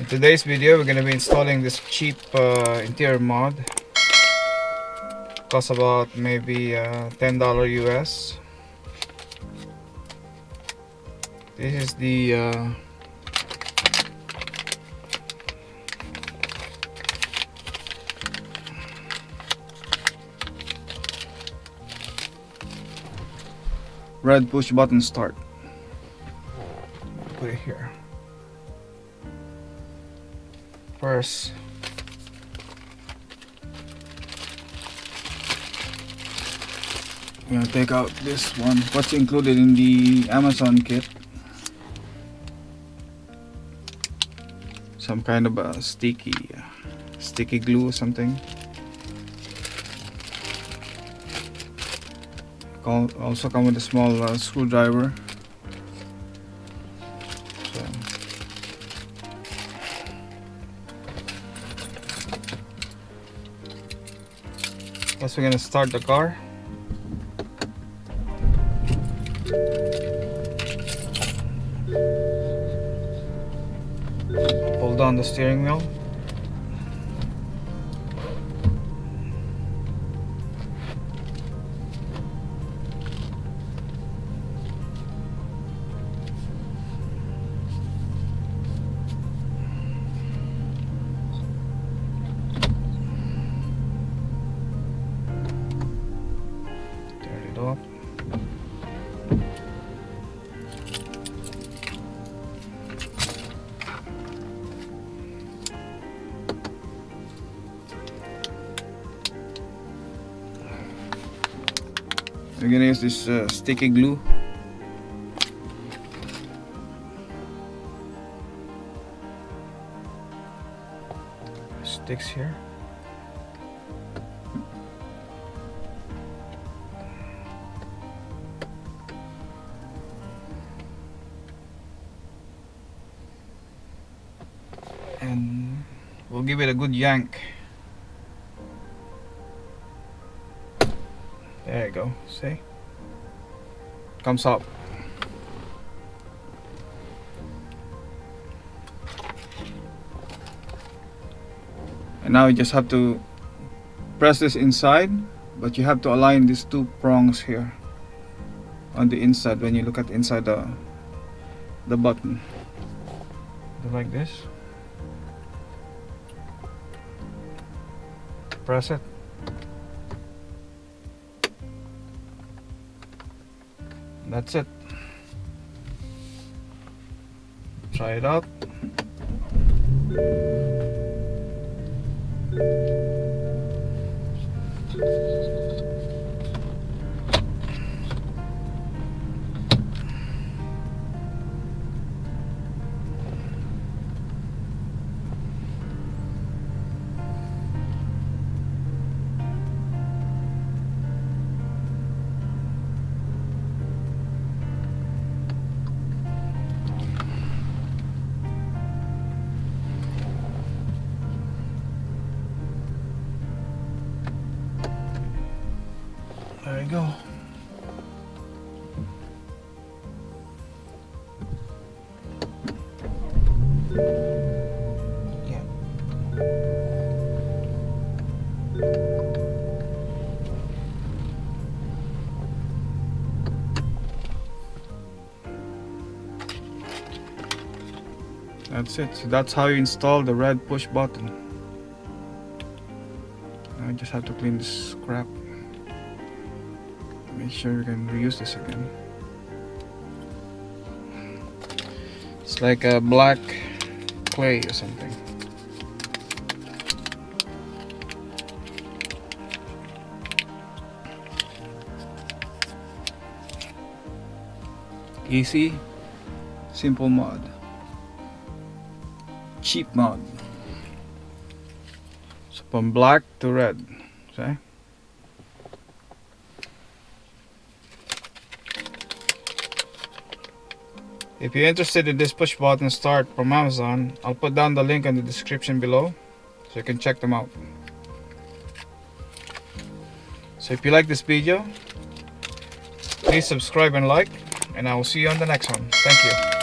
In today's video, we're going to be installing this cheap interior mod. Costs about maybe $10 US. This is the red push button start. Put it here. First, I'm gonna take out this one. What's included in the Amazon kit? Some kind of a sticky glue or something. Also come with a small screwdriver. So, guess we're gonna start the car. Pull down the steering wheel. Turn it off. We're gonna use this sticky glue. Sticks here. And we'll give it a good yank. There you go, see? Comes up. And now you just have to press this inside, but you have to align these two prongs here on the inside when you look at inside the button. Do like this. Press it. That's it. Try it out. There you go. Yeah. That's it. So that's how you install the red push button. Now I just have to clean this crap. Make sure we can reuse this again. It's like a black clay or something. Easy, simple mod. Cheap mod. So from black to red. See? If you're interested in this push button start from Amazon, I'll put down the link in the description below so you can check them out. So if you like this video, please subscribe and like, and I will see you on the next one. Thank you.